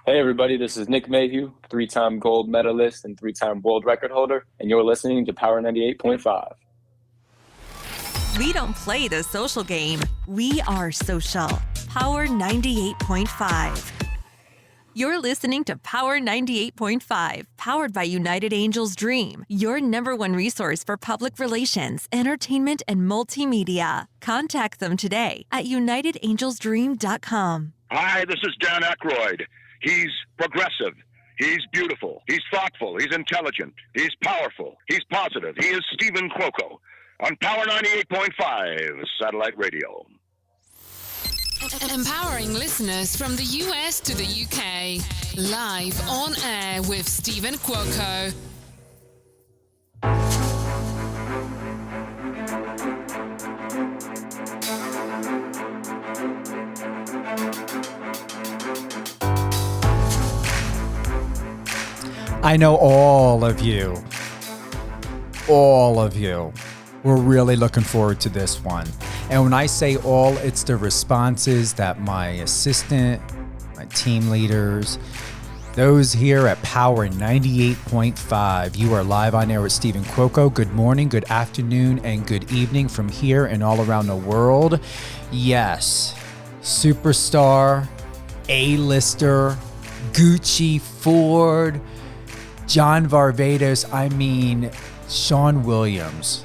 Hey everybody, this is Nick Mayhew, three-time gold medalist and three-time world record holder, and you're listening to Power 98.5. We don't play the social game. We are social. Power 98.5. You're listening to Power 98.5, powered by United Angels Dream, your number one resource for public relations, entertainment, and multimedia. Contact them today at unitedangelsdream.com. Hi, this is Dan Aykroyd. He's progressive. He's beautiful. He's thoughtful. He's intelligent. He's powerful. He's positive. He is Stephen Cuoco on Power 98.5 Satellite Radio. Empowering listeners from the US to the UK. Live on air with Stephen Cuoco. I know all of you were really looking forward to this one. And when I say all, it's the responses that my assistant, my team leaders, those here at Power 98.5. You are live on air with Stephen Cuoco. Good morning, good afternoon, and good evening from here and all around the world. Yes, superstar, A-lister, Gucci, Ford, John Varvatos, Chaun Williams.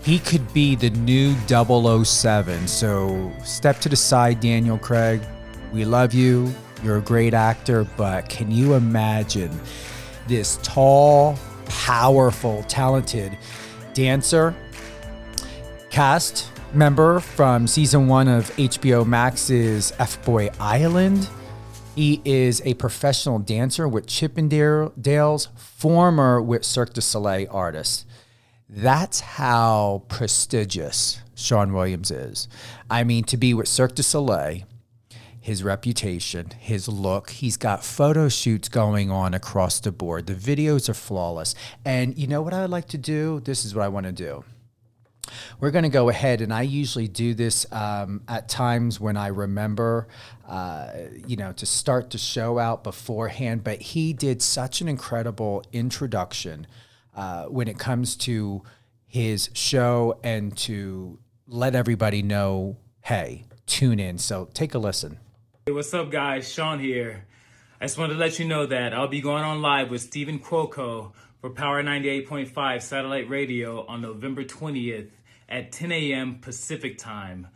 He could be the new 007. So step to the side, Daniel Craig. We love you. You're a great actor, but can you imagine this tall, powerful, talented dancer, cast member from season 1 of HBO Max's FBoy Island? He is a professional dancer with Chippendales, former with Cirque Du Soleil artist. That's how prestigious Chaun Williams is. To be with Cirque du Soleil, his reputation, his look, he's got photo shoots going on across the board. The videos are flawless. And you know what I would like to do? This is what I want to do. We're going to go ahead, and I usually do this at times when I remember, to start the show out beforehand. But he did such an incredible introduction when it comes to his show and to let everybody know, hey, tune in. So take a listen. Hey, what's up, guys? Chaun here. I just wanted to let you know that I'll be going on live with Stephen Cuoco for Power 98.5 Satellite Radio on November 20th at 10 a.m. Pacific Time.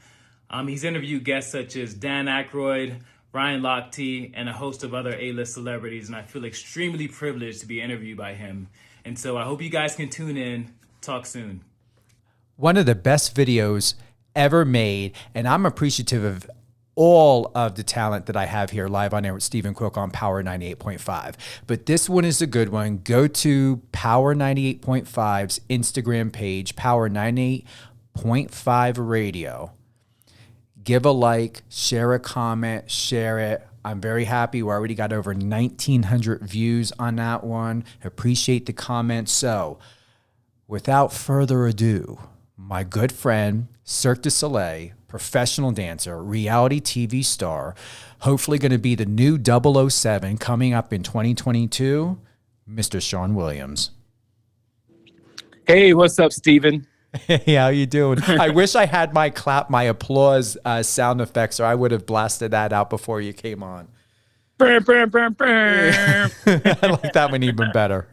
He's interviewed guests such as Dan Aykroyd, Ryan Lochte, and a host of other A-list celebrities, and I feel extremely privileged to be interviewed by him. And so I hope you guys can tune in. Talk soon. One of the best videos ever made, and I'm appreciative of all of the talent that I have here live on air with Stephen Cuoco on Power 98.5. But this one is a good one. Go to Power 98.5's Instagram page, Power 98.5 Radio. Give a like, share a comment, share it. I'm very happy. We already got over 1,900 views on that one. Appreciate the comments. So without further ado, my good friend, Cirque du Soleil, professional dancer, reality TV star, hopefully going to be the new 007 coming up in 2022, Mr. Chaun Williams. Hey, what's up, Stephen? Hey, how you doing? I wish I had my applause sound effects, or I would have blasted that out before you came on. Burr, burr, burr, burr. I like that one even better.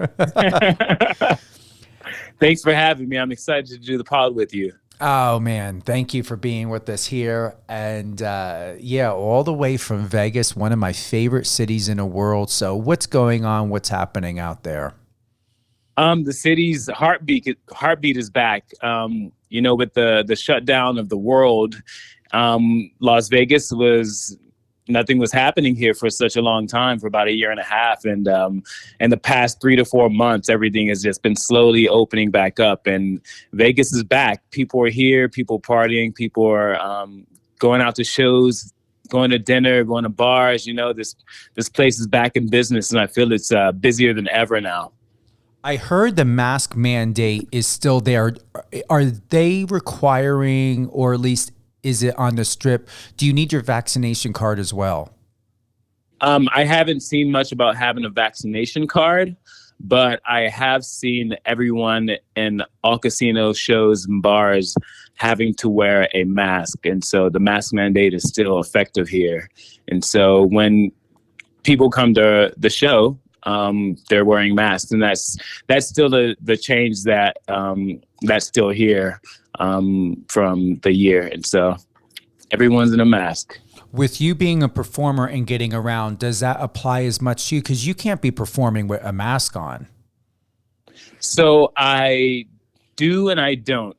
Thanks for having me. I'm excited to do the pod with you. Oh, man. Thank you for being with us here. And all the way from Vegas, one of my favorite cities in the world. So what's going on? What's happening out there? The city's heartbeat is back. With the shutdown of the world, Las Vegas nothing was happening here for such a long time, for about a year and a half. And in the past 3 to 4 months, everything has just been slowly opening back up, and Vegas is back. People are here, people partying, people are going out to shows, going to dinner, going to bars. This place is back in business, and I feel it's busier than ever now. I heard the mask mandate is still there. Are they requiring, or at least is it on the strip? Do you need your vaccination card as well? I haven't seen much about having a vaccination card, but I have seen everyone in all casino shows and bars having to wear a mask. And so the mask mandate is still effective here. And so when people come to the show, they're wearing masks, and that's still the change that that's still here from the year. And so everyone's in a mask. With you being a performer and getting around, does that apply as much to you? Because you can't be performing with a mask on. So I do and I don't.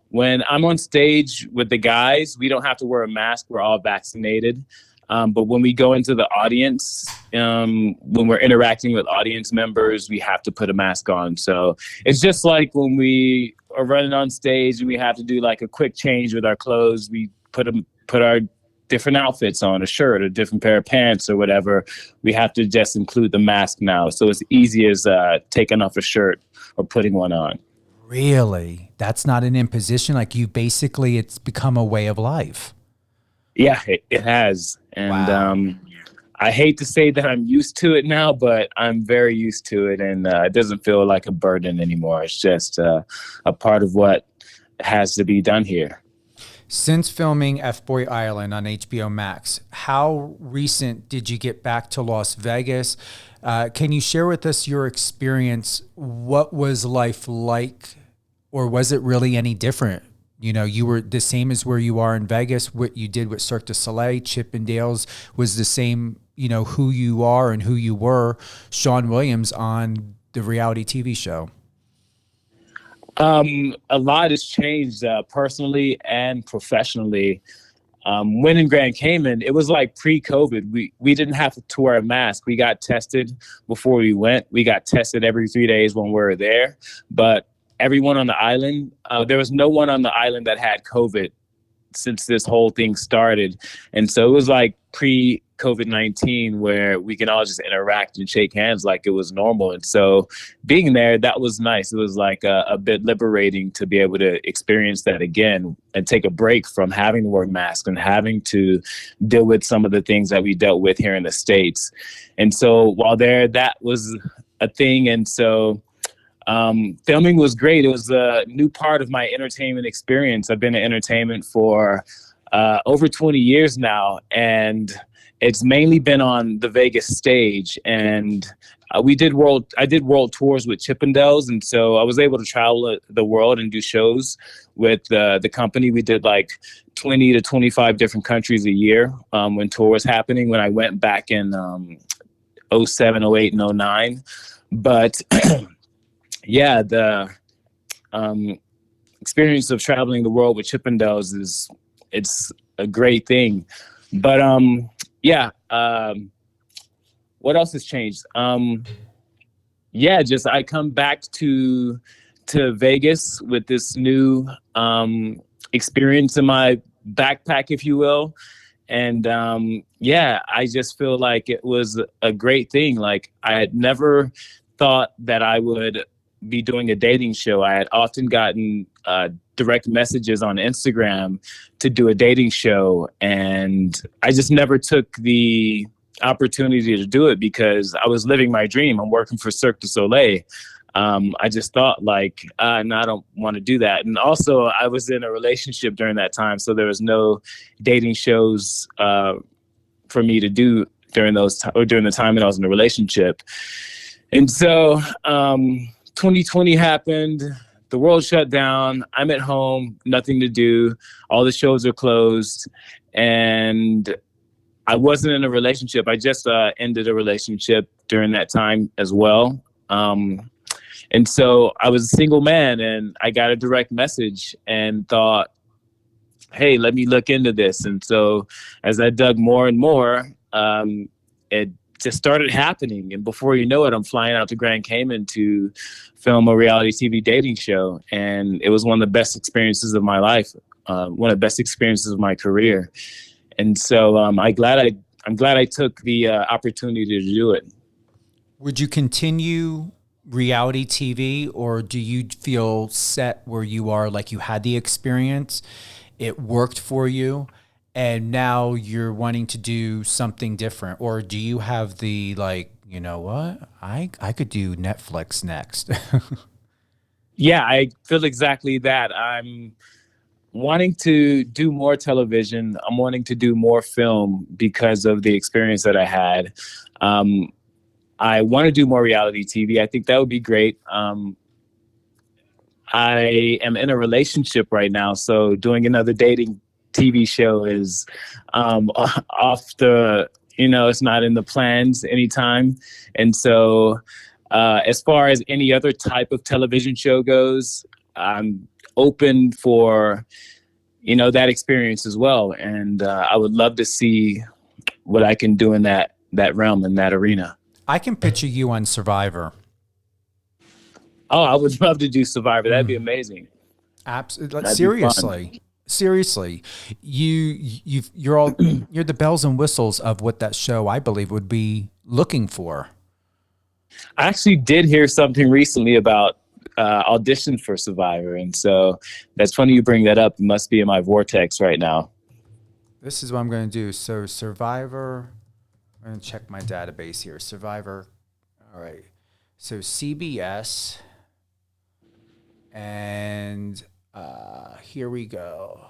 When I'm on stage with the guys, we don't have to wear a mask. We're all vaccinated. But when we go into the audience, when we're interacting with audience members, we have to put a mask on. So it's just like when we are running on stage and we have to do like a quick change with our clothes. We put our different outfits on, a shirt, a different pair of pants or whatever. We have to just include the mask now. So it's easy as taking off a shirt or putting one on. Really? That's not an imposition? Like it's become a way of life. Yeah, it has. And wow. I hate to say that I'm used to it now, but I'm very used to it. And it doesn't feel like a burden anymore. It's just a part of what has to be done here. Since filming FBoy Island on HBO Max, how recent did you get back to Las Vegas? Can you share with us your experience? What was life like, or was it really any different? You know, you were the same as where you are in Vegas. What you did with Cirque du Soleil, Chippendales was the same, you know, who you are and who you were, Chaun Williams, on the reality TV show. A lot has changed personally and professionally. When in Grand Cayman, it was like pre-COVID. We didn't have to wear a mask. We got tested before we went. We got tested every 3 days when we were there. But everyone on the island, there was no one on the island that had COVID since this whole thing started. And so it was like pre-COVID-19 where we can all just interact and shake hands like it was normal. And so being there, that was nice. It was like a bit liberating to be able to experience that again and take a break from having to wear masks and having to deal with some of the things that we dealt with here in the States. And so while there, that was a thing. And so filming was great. It was a new part of my entertainment experience. I've been in entertainment for over 20 years now, and it's mainly been on the Vegas stage. And I did world tours with Chippendales, and so I was able to travel the world and do shows with the company. We did like 20 to 25 different countries a year when tour was happening. When I went back in 07, 08, and 09, but yeah, the experience of traveling the world with Chippendales it's a great thing. But what else has changed? Just I come back to Vegas with this new experience in my backpack, if you will. And I just feel like it was a great thing. Like I had never thought that I would be doing a dating show. I had often gotten direct messages on Instagram to do a dating show, and I just never took the opportunity to do it because I was living my dream. I'm working for Cirque Du Soleil. I just thought like, no, I don't want to do that. And also I was in a relationship during that time, so there was no dating shows for me to do during the time that I was in a relationship. And so 2020 happened. The world shut down. I'm at home, nothing to do. All the shows are closed. And I wasn't in a relationship. I just ended a relationship during that time as well. And so I was a single man, and I got a direct message and thought, hey, let me look into this. And so as I dug more and more, it just started happening. And before you know it, I'm flying out to Grand Cayman to film a reality TV dating show. And it was one of the best experiences of my life, one of the best experiences of my career. And so I'm glad I took the opportunity to do it. Would you continue reality TV, or do you feel set where you are, like you had the experience, it worked for you, and now you're wanting to do something different? Or do you have the, like, you know what? I could do Netflix next. Yeah, I feel exactly that. I'm wanting to do more television. I'm wanting to do more film because of the experience that I had. I want to do more reality TV. I think that would be great. I am in a relationship right now, so doing another dating TV show is off the, it's not in the plans anytime. And so as far as any other type of television show goes, I'm open for, that experience as well. And I would love to see what I can do in that realm, in that arena. I can picture you on Survivor. Oh, I would love to do Survivor. That'd be amazing. Absolutely. Seriously, you're the bells and whistles of what that show, I believe, would be looking for. I actually did hear something recently about audition for Survivor, and so that's funny you bring that up. It must be in my vortex right now. This is what I'm going to do. So Survivor, I'm going to check my database here. Survivor, all right. So CBS, and here we go.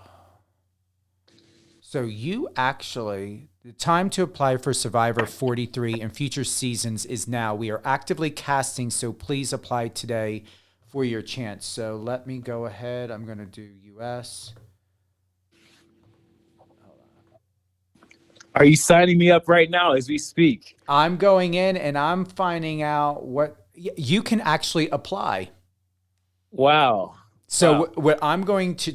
So you actually, the time to apply for Survivor 43 and future seasons is now. We are actively casting, so please apply today for your chance. So let me go ahead. I'm going to do US. Are you signing me up right now as we speak? I'm going in and I'm finding out what you can actually apply. Wow. So what I'm going to,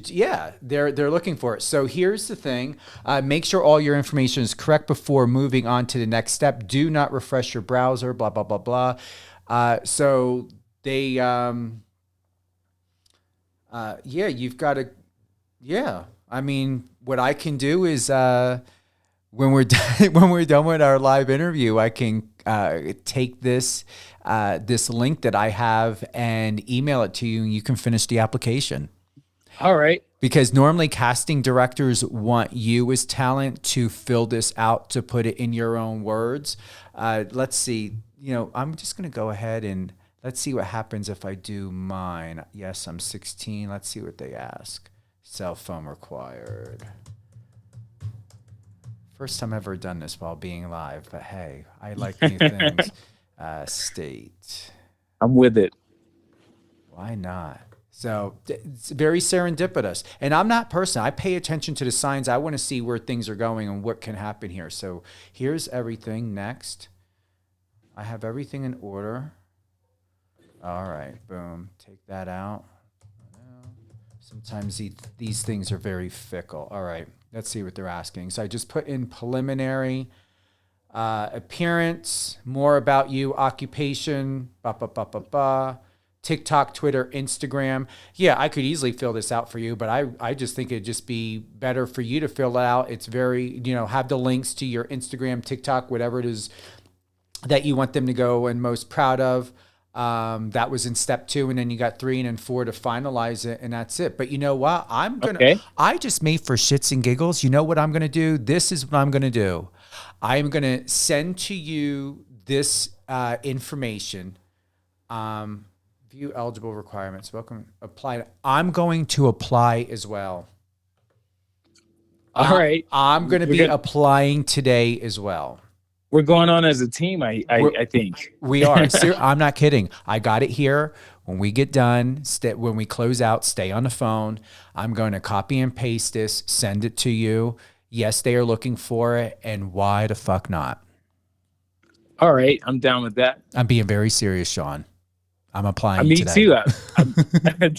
they're looking for it. So here's the thing. Make sure all your information is correct before moving on to the next step. Do not refresh your browser, blah, blah, blah, blah. So they, you've got to, I mean, what I can do is, when we're done with our live interview, I can take this link that I have and email it to you, and you can finish the application. All right. Because normally casting directors want you as talent to fill this out, to put it in your own words. Let's see. I'm just going to go ahead and let's see what happens if I do mine. Yes, I'm 16. Let's see what they ask. Cell phone required. First time I've ever done this while being live, but hey, I like new things. State. I'm with it. Why not? So it's very serendipitous. And I'm not personal. I pay attention to the signs. I want to see where things are going and what can happen here. So here's everything. Next. I have everything in order. All right. Boom. Take that out. Sometimes these things are very fickle. All right. Let's see what they're asking. So I just put in preliminary, appearance, more about you, occupation, TikTok, Twitter, Instagram. Yeah, I could easily fill this out for you, but I just think it'd just be better for you to fill it out. It's very, have the links to your Instagram, TikTok, whatever it is that you want them to go and most proud of. That was in step 2, and then you got 3 and then 4 to finalize it, and that's it. But you know what? I just made for shits and giggles. You know what I'm going to do? This is what I'm going to do. I'm going to send to you this information. View eligible requirements. Welcome. Apply. I'm going to apply as well. All right. I'm going to be applying today as well. We're going on as a team, I think. We are. I'm not kidding. I got it here. When we get done, when we close out, stay on the phone. I'm going to copy and paste this, send it to you. Yes, they are looking for it, and why the fuck not? All right. I'm down with that. I'm being very serious, Chaun. I'm applying Me today. too.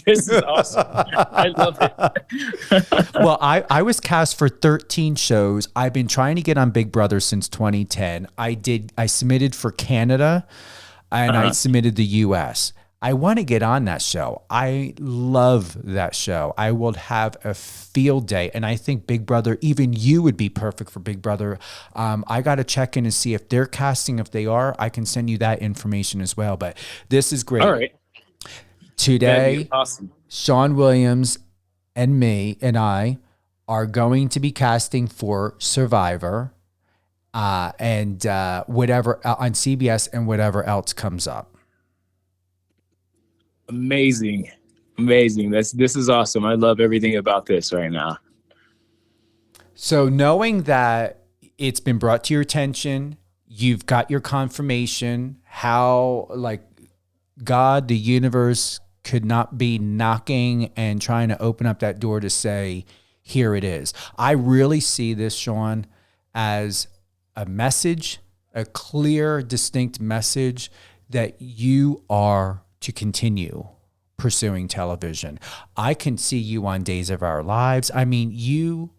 This is awesome. I love it. Well, I was cast for 13 shows. I've been trying to get on Big Brother since 2010. I submitted for Canada, and I submitted the US. I want to get on that show. I love that show. I will have a field day, and I think Big Brother, even you would be perfect for Big Brother. I got to check in and see if they're casting. If they are, I can send you that information as well. But this is great. All right. Today, awesome. Shawn Williams and me and I are going to be casting for Survivor and whatever on CBS and whatever else comes up. Amazing. This is awesome. I love everything about this right now. So knowing that it's been brought to your attention, you've got your confirmation, how like God, the universe could not be knocking and trying to open up that door to say, here it is. I really see this, Chaun, as a message, a clear, distinct message that you are to continue pursuing television. I can see you on Days of Our Lives. I mean, you're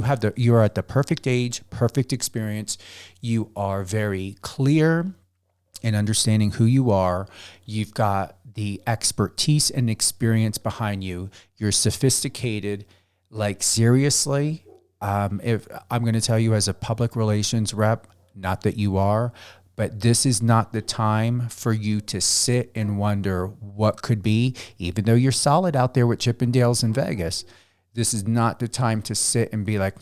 at the perfect age, perfect experience. You are very clear in understanding who you are. You've got the expertise and experience behind you. You're sophisticated, like seriously. If I'm going to tell you as a public relations rep, not that you are, but this is not the time for you to sit and wonder what could be, even though you're solid out there with Chippendales in Vegas. This is not the time to sit and be like,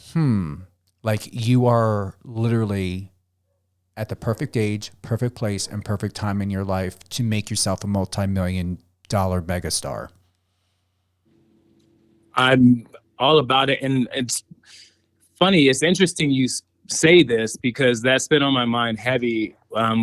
like you are literally at the perfect age, perfect place, and perfect time in your life to make yourself a multi-million-dollar megastar. I'm all about it. And it's funny. It's interesting you say this because that's been on my mind heavy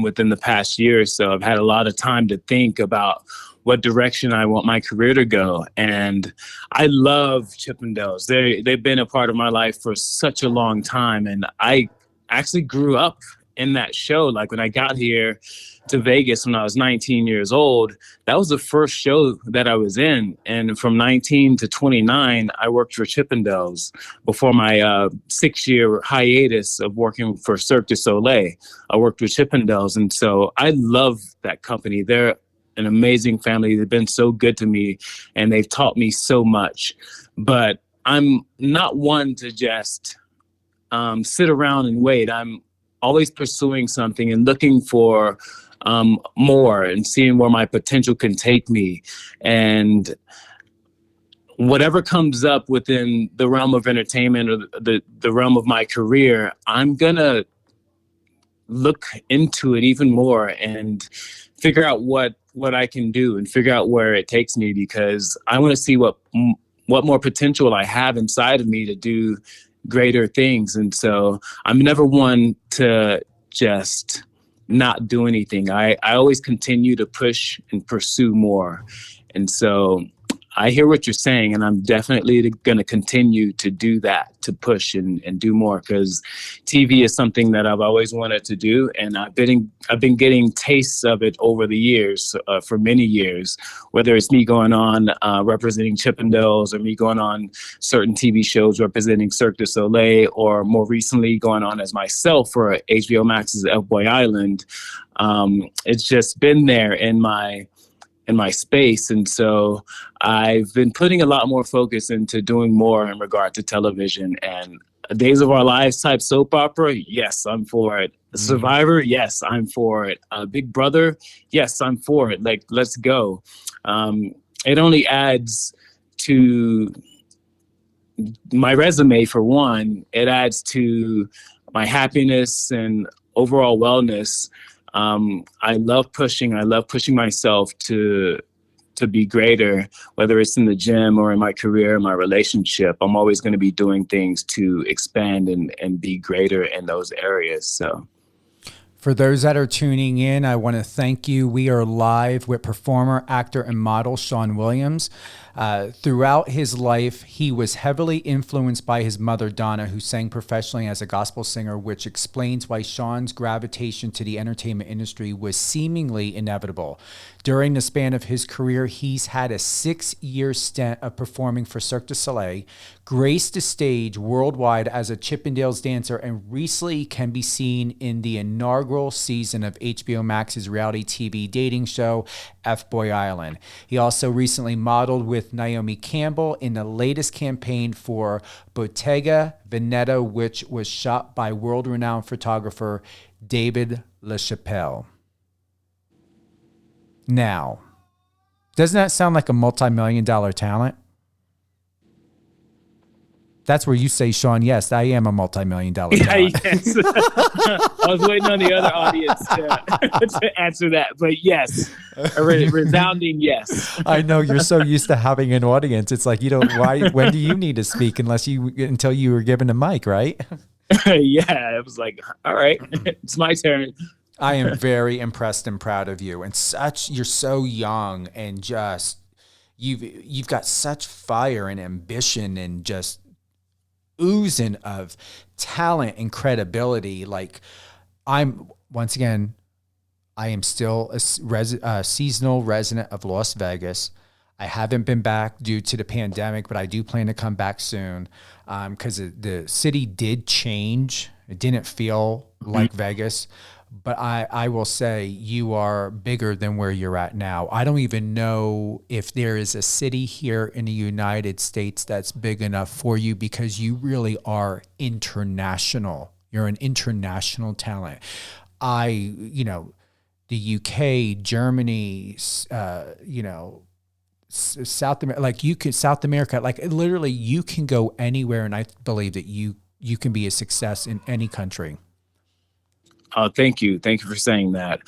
within the past year or so. I've had a lot of time to think about what direction I want my career to go. And I love Chippendales. They've been a part of my life for such a long time. And I actually grew up in that show. Like when I got here to Vegas when I was 19 years old, that was the first show that I was in. And from 19 to 29, I worked for Chippendales before my 6-year hiatus of working for Cirque du Soleil. I worked with Chippendales. And so I love that company. They're an amazing family. They've been so good to me and they've taught me so much. But I'm not one to just sit around and wait. I'm always pursuing something and looking for more and seeing where my potential can take me. And whatever comes up within the realm of entertainment or the realm of my career, I'm going to look into it even more and figure out what I can do and figure out where it takes me, because I want to see what more potential I have inside of me to do greater things. And so I'm never one to just not do anything. I always continue to push and pursue more. And so I hear what you're saying, and I'm definitely going to continue to do that, to push and do more, because TV is something that I've always wanted to do, and I've been getting tastes of it over the years, for many years, whether it's me going on representing Chippendales or me going on certain TV shows representing Cirque du Soleil, or more recently going on as myself for HBO Max's FBoy Island. It's just been there in my space. And so I've been putting a lot more focus into doing more in regard to television. And Days of Our Lives type soap opera, yes, I'm for it. Survivor, yes, I'm for it. Big Brother, yes, I'm for it. Like, let's go. It only adds to my resume, for one. It adds to my happiness and overall wellness. I love pushing myself to be greater, whether it's in the gym or in my career, my relationship. I'm always going to be doing things to expand and be greater in those areas. So for those that are tuning in, I want to thank you. We are live with performer, actor, and model Chaun Williams. Throughout his life, he was heavily influenced by his mother, Donna, who sang professionally as a gospel singer, which explains why Chaun's gravitation to the entertainment industry was seemingly inevitable. During the span of his career, he's had a 6-year stint of performing for Cirque du Soleil, graced the stage worldwide as a Chippendales dancer, and recently can be seen in the inaugural season of HBO Max's reality TV dating show, FBoy Island. He also recently modeled with Naomi Campbell in the latest campaign for Bottega Veneta, which was shot by world-renowned photographer David LaChapelle. Now, doesn't that sound like a multi-million-dollar talent? That's where you say, Chaun, yes, I am a multi-million-dollar talent. Yes. I was waiting on the other audience to answer that, but yes, a resounding yes. I know you're so used to having an audience. It's like, when do you need to speak until you were given a mic, right? Yeah, it was like, all right, it's my turn. I am very impressed and proud of you. And you're so young and just, you've got such fire and ambition and just oozing of talent and credibility. Like I am still a seasonal resident of Las Vegas. I haven't been back due to the pandemic, but I do plan to come back soon because the city did change. It didn't feel like Vegas. But I will say you are bigger than where you're at now. I don't even know if there is a city here in the United States that's big enough for you because you really are international. You're an international talent. The UK, Germany, South America, South America, like literally you can go anywhere. And I believe that you can be a success in any country. Oh, thank you. Thank you for saying that.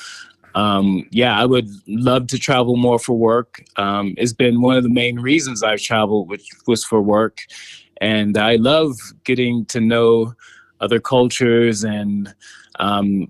I would love to travel more for work. It's been one of the main reasons I've traveled, which was for work. And I love getting to know other cultures and the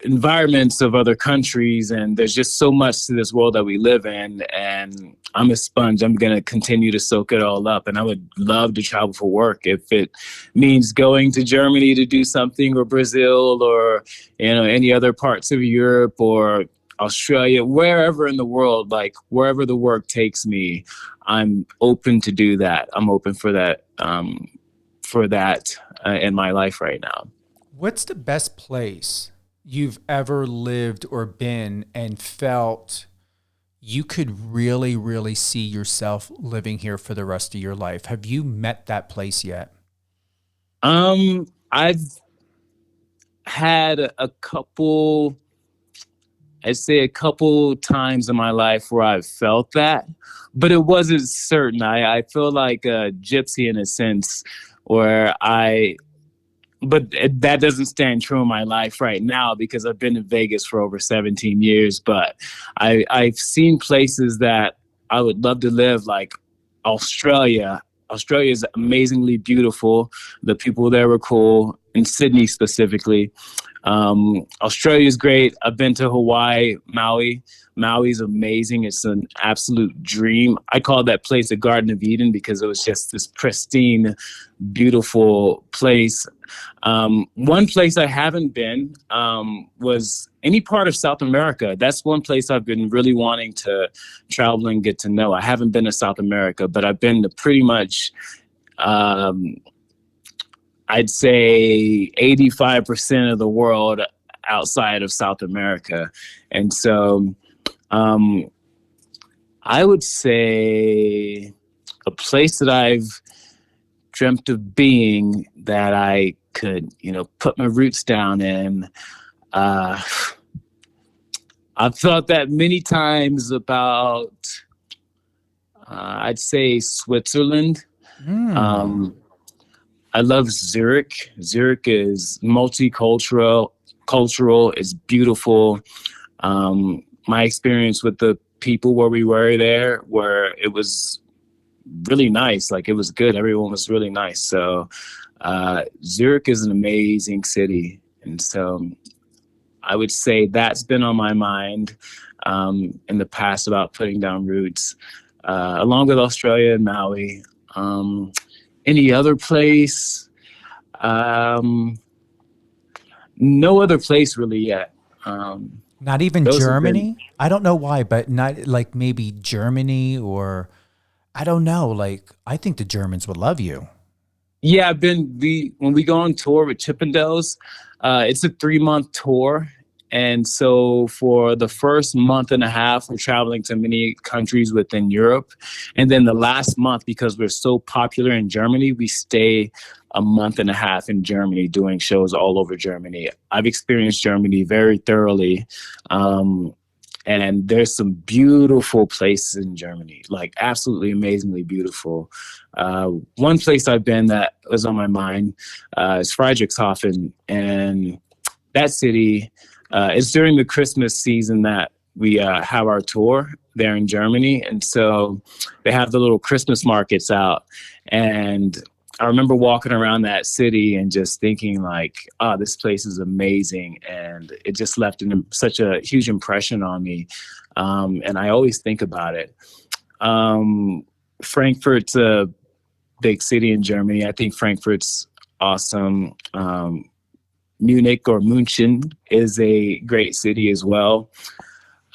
environments of other countries. And there's just so much to this world that we live in. And I'm a sponge. I'm going to continue to soak it all up. And I would love to travel for work if it means going to Germany to do something, or Brazil, or, any other parts of Europe or Australia, wherever in the world, like wherever the work takes me, I'm open to do that. I'm open for that, in my life right now. What's the best place you've ever lived or been and felt you could really, really see yourself living here for the rest of your life? Have you met that place yet? I've had a couple times in my life where I've felt that, but it wasn't certain. I feel like a gypsy in a sense but that doesn't stand true in my life right now because I've been in Vegas for over 17 years. But I've seen places that I would love to live, like Australia. Australia is amazingly beautiful. The people there were cool, in Sydney specifically. Australia is great. I've been to Hawaii, Maui. Maui's amazing. It's an absolute dream. I call that place a Garden of Eden because it was just this pristine, beautiful place. One place I haven't been was any part of South America. That's one place I've been really wanting to travel and get to know. I haven't been to South America, but I've been to pretty much, I'd say 85% of the world outside of South America. And so I would say a place that I've dreamt of being that I could, put my roots down in. I've thought that many times about, I'd say Switzerland. I love Zurich. Zurich is multicultural, it's beautiful. My experience with the people where we were there, where it was really nice. Like, it was good. Everyone was really nice. So Zurich is an amazing city. And so I would say that's been on my mind in the past about putting down roots, along with Australia and Maui. Any other place? No other place really yet. Not even Germany? I don't know why, but not like maybe Germany, or I don't know. Like, I think the Germans would love you. Yeah, when we go on tour with Chippendales, it's a 3-month tour. And so for the first month and a half, we're traveling to many countries within Europe. And then the last month, because we're so popular in Germany, we stay a month and a half in Germany doing shows all over Germany. I've experienced Germany very thoroughly. And there's some beautiful places in Germany, like absolutely amazingly beautiful. One place I've been that was on my mind is Friedrichshafen. And that city, it's during the Christmas season that we have our tour there in Germany. And so they have the little Christmas markets out. And I remember walking around that city and just thinking like, oh, this place is amazing. And it just left such a huge impression on me. And I always think about it. Frankfurt's a big city in Germany. I think Frankfurt's awesome. Munich or München is a great city as well.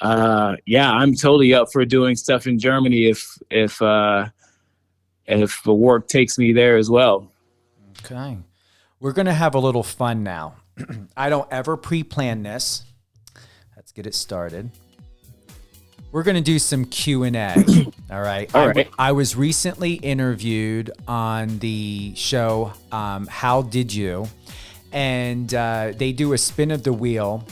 I'm totally up for doing stuff in Germany if the work takes me there as well. Okay. We're going to have a little fun now. I don't ever pre-plan this. Let's get it started. We're going to do some Q&A. All right. All right. I was recently interviewed on the show, How Did You? And they do a spin of the wheel.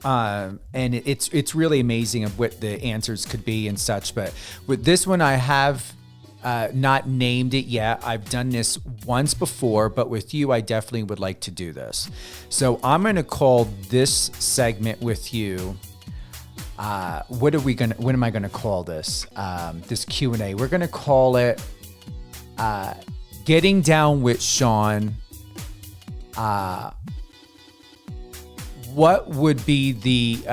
And it's really amazing of what the answers could be and such. But with this one, I have not named it yet. I've done this once before, but with you, I definitely would like to do this. So I'm going to call this segment with you. What am I going to call this? This Q&A. We're going to call it Getting Down with Chaun. What would be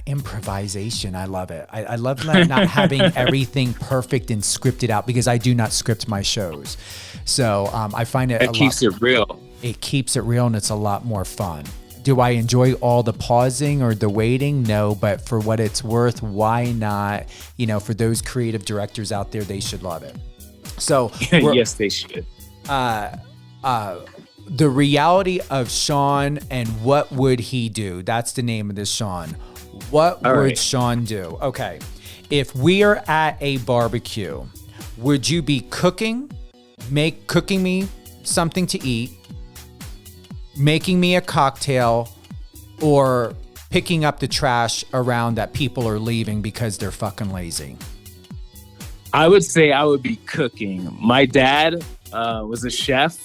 improvisation? I love it. I love not having everything perfect and scripted out because I do not script my shows. So I find it keeps it real. It keeps it real and it's a lot more fun. Do I enjoy all the pausing or the waiting? No, but for what it's worth, why not? For those creative directors out there, they should love it. So yes, they should. The reality of Chaun and what would he do? That's the name of this, Chaun. What would Chaun do? Okay. If we are at a barbecue, would you be cooking me something to eat, making me a cocktail, or picking up the trash around that people are leaving because they're fucking lazy? I would say I would be cooking. My dad was a chef.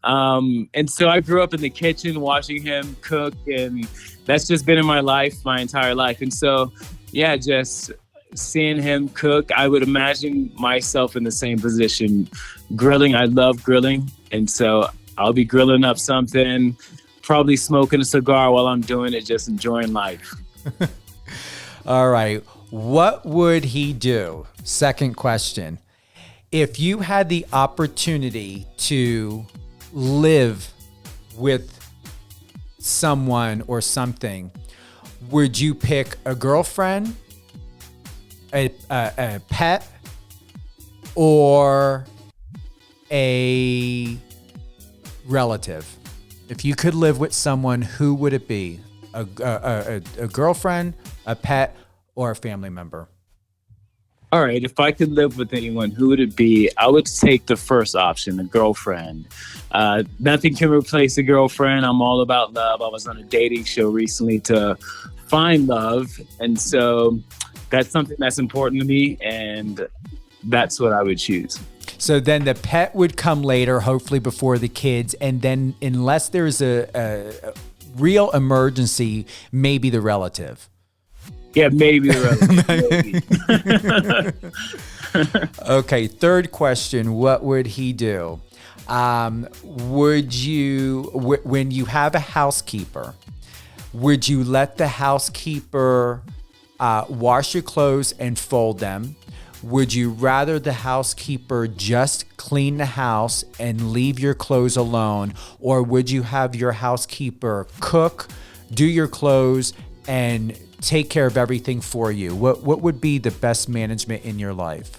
And so I grew up in the kitchen watching him cook, and that's just been in my life, my entire life. And so, yeah, just seeing him cook, I would imagine myself in the same position. Grilling, I love grilling. And so I'll be grilling up something, probably smoking a cigar while I'm doing it, just enjoying life. All right. What would he do? Second question. If you had the opportunity to live with someone or something, would you pick a girlfriend, a pet, or a relative? If you could live with someone, who would it be? A girlfriend, a pet, or a family member? All right, if I could live with anyone, who would it be? I would take the first option, a girlfriend. Nothing can replace a girlfriend. I'm all about love. I was on a dating show recently to find love. And so that's something that's important to me. And that's what I would choose. So then the pet would come later, hopefully before the kids. And then unless there's a real emergency, maybe the relative. Yeah, maybe the relative. Okay, third question. What would he do? Would you, when you have a housekeeper, would you let the housekeeper wash your clothes and fold them? Would you rather the housekeeper just clean the house and leave your clothes alone? Or would you have your housekeeper cook, do your clothes, and take care of everything for you? What would be the best management in your life?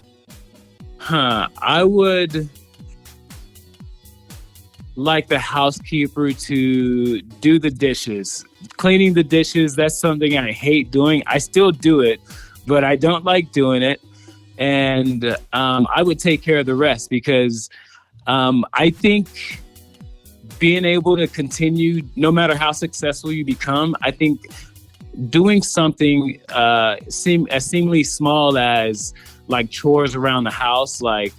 I would like the housekeeper to do the dishes. Cleaning the dishes, that's something I hate doing. I still do it, but I don't like doing it. And I would take care of the rest because I think being able to continue, no matter how successful you become, I think doing something seemingly small as like chores around the house, like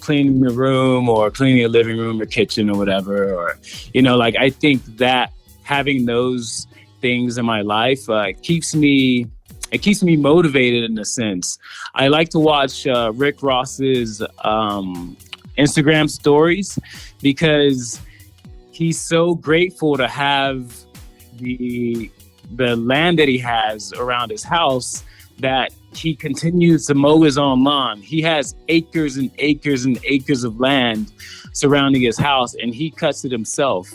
cleaning the room or cleaning a living room or kitchen or whatever, or like I think that having those things in my life keeps me motivated in a sense. I like to watch Rick Ross's Instagram stories because he's so grateful to have the land that he has around his house that he continues to mow his own lawn. He has acres and acres and acres of land surrounding his house, and he cuts it himself.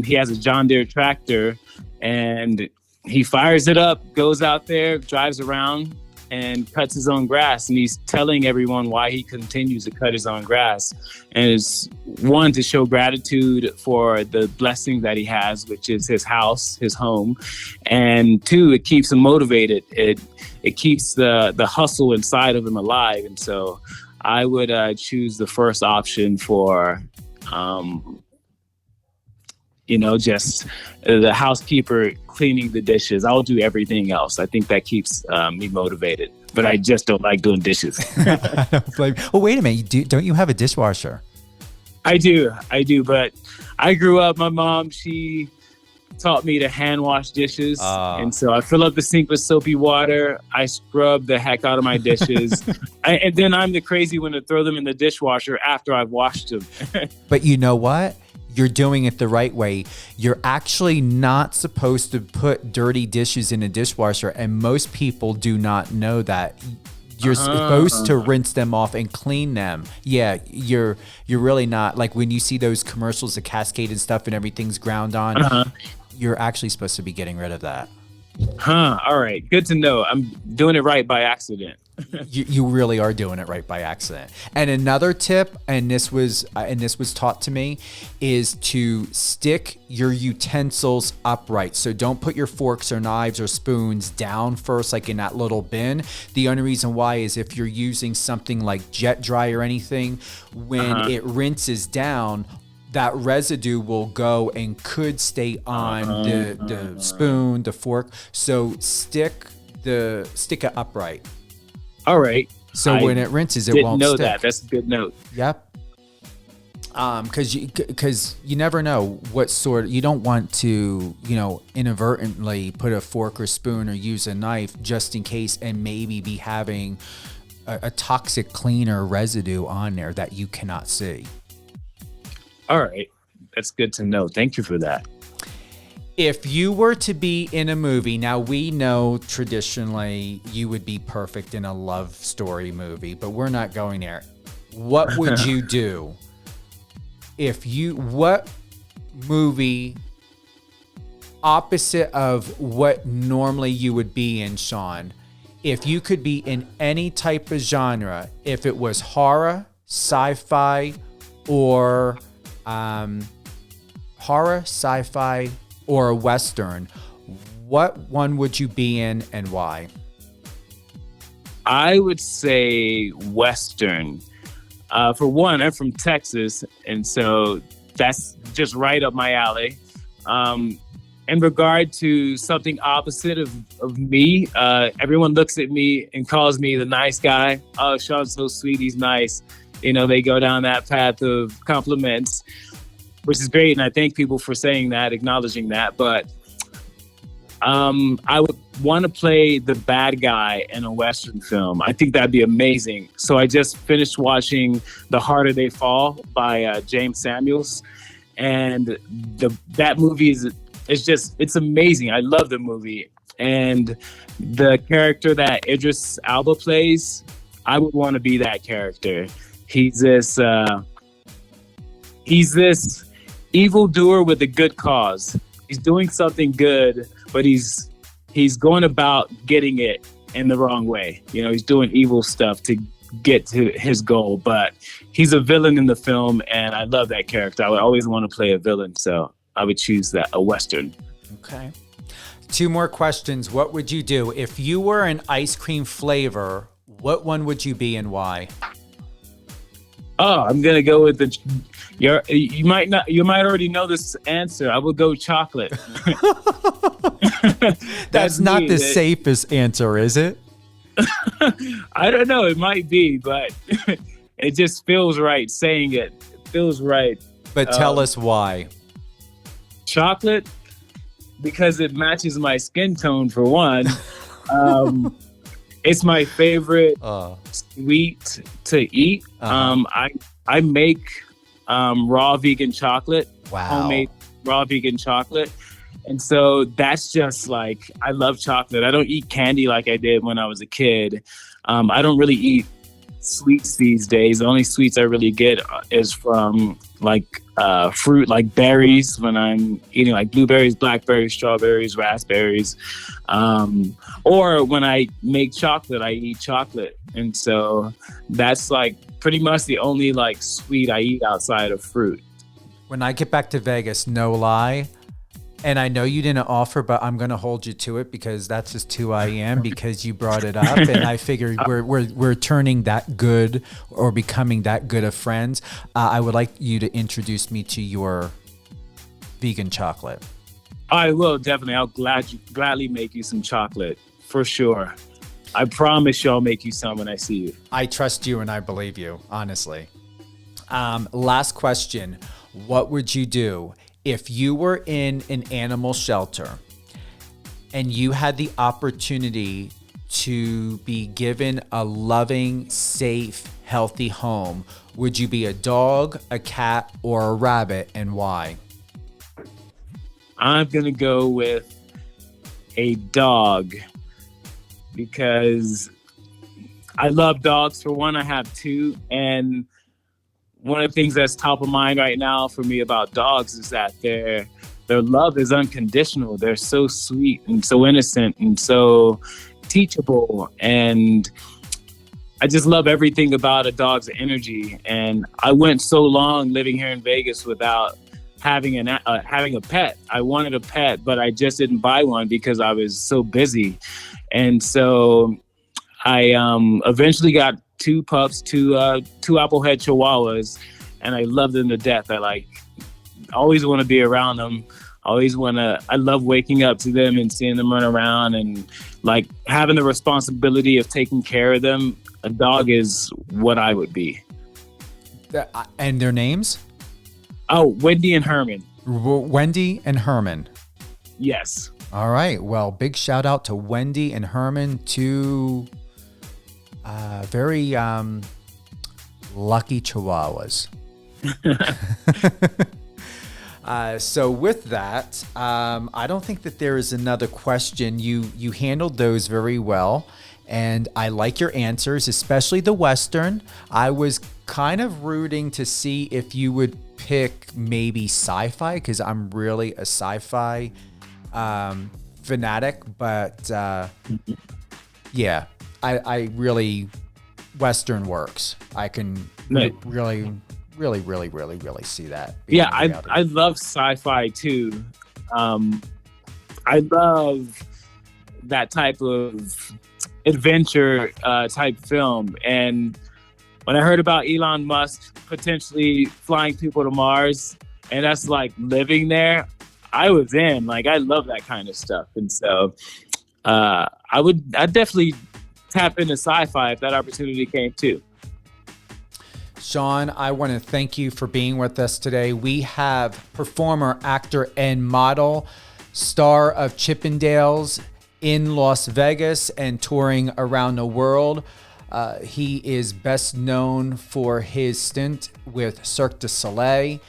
He has a John Deere tractor, and he fires it up, goes out there, drives around, and cuts his own grass. And he's telling everyone why he continues to cut his own grass. And it's one, to show gratitude for the blessing that he has, which is his house, his home. And two, it keeps him motivated. It keeps the hustle inside of him alive. And so I would choose the first option for, just the housekeeper cleaning the dishes. I'll do everything else. I think that keeps me motivated, but I just don't like doing dishes. I don't blame you. Oh, wait a minute. Don't you have a dishwasher? I do. But I grew up, my mom, she taught me to hand wash dishes. And so I fill up the sink with soapy water. I scrub the heck out of my dishes. And then I'm the crazy one to throw them in the dishwasher after I've washed them. But you know what? You're doing it the right way. You're actually not supposed to put dirty dishes in a dishwasher, and most people do not know that. You're supposed to rinse them off and clean them. Yeah, you're really not. Like when you see those commercials of Cascade and stuff and everything's ground on, you're actually supposed to be getting rid of that. All right. Good to know. I'm doing it right by accident. You really are doing it right by accident. And another tip, and this was taught to me, is to stick your utensils upright. So don't put your forks or knives or spoons down first, like in that little bin. The only reason why is if you're using something like jet dry or anything, when it rinses down, that residue will go and could stay on the spoon, the fork. So stick it upright. All right. So when it rinses, it won't stick. Didn't know stick. that. That's a good note. Yep. Because you never know what sort. You don't want to inadvertently put a fork or spoon or use a knife just in case, and maybe be having a toxic cleaner residue on there that you cannot see. All right. That's good to know. Thank you for that. If you were to be in a movie, now we know traditionally you would be perfect in a love story movie, but we're not going there. What would you do? What movie opposite of what normally you would be in, Chaun, if you could be in any type of genre, if it was horror, sci-fi, or or a Western, what one would you be in and why? I would say Western. For one, I'm from Texas, and so that's just right up my alley. In regard to something opposite of me, everyone looks at me and calls me the nice guy. Oh, Chaun's so sweet, he's nice. They go down that path of compliments, which is great, and I thank people for saying that, acknowledging that. But I would want to play the bad guy in a Western film. I think that'd be amazing. So I just finished watching The Harder They Fall by James Samuels, and that movie it's amazing. I love the movie, and the character that Idris Elba plays, I would want to be that character. He's this evildoer with a good cause. He's doing something good, but he's going about getting it in the wrong way. He's doing evil stuff to get to his goal, but he's a villain in the film, and I love that character. I would always want to play a villain, so I would choose a Western. Okay. 2 more questions. What would you do if you were an ice cream flavor? What one would you be and why? Oh, I'm gonna go with you might already know this answer. I will go chocolate. That's not the safest answer, is it? I don't know. It might be, but it just feels right saying it. It feels right. But tell us why. Chocolate, because it matches my skin tone for one. It's my favorite sweet to eat. I make raw vegan chocolate. Wow. Homemade raw vegan chocolate. And so that's just like, I love chocolate. I don't eat candy like I did when I was a kid. I don't really eat sweets these days. The only sweets I really get is from like fruit, like berries, when I'm eating like blueberries, blackberries, strawberries, raspberries. Or when I make chocolate, I eat chocolate. And so that's like pretty much the only like sweet I eat outside of fruit. When I get back to Vegas, no lie, and I know you didn't offer, but I'm going to hold you to it because that's just who I am, because you brought it up. And I figured we're turning that good or becoming that good of friends. I would like you to introduce me to your vegan chocolate. I will, definitely. I'll gladly make you some chocolate for sure. I promise you I'll make you some when I see you. I trust you and I believe you, honestly. Last question. What would you do if you were in an animal shelter and you had the opportunity to be given a loving, safe, healthy home? Would you be a dog, a cat, or a rabbit, and why? I'm going to go with a dog because I love dogs. For one, I have two, and one of the things that's top of mind right now for me about dogs is that their love is unconditional. They're so sweet and so innocent and so teachable. And I just love everything about a dog's energy. And I went so long living here in Vegas without having a pet. I wanted a pet, but I just didn't buy one because I was so busy. And so I eventually got two pups, two applehead chihuahuas, and I love them to death. I always want to be around them. I love waking up to them and seeing them run around and like having the responsibility of taking care of them. A dog is what I would be. And their names? Oh, Wendy and Herman. Wendy and Herman. Yes. All right. Well, big shout out to Wendy and Herman, two very lucky chihuahuas. So with that, I don't think that there is another question. You handled those very well, and I like your answers, especially the Western. I was kind of rooting to see if you would pick maybe sci-fi, because I'm really a sci-fi fanatic, but yeah, I really, Western works. I can really see that. Yeah, I love sci-fi too. I love that type of adventure type film. And when I heard about Elon Musk potentially flying people to Mars, and that's like living there, I was in. Like, I love that kind of stuff. And so I'd definitely tap into sci-fi if that opportunity came too. Chaun, I want to thank you for being with us today. We have performer, actor, and model, star of Chippendales in Las Vegas and touring around the world. He is best known for his stint with Cirque du Soleil.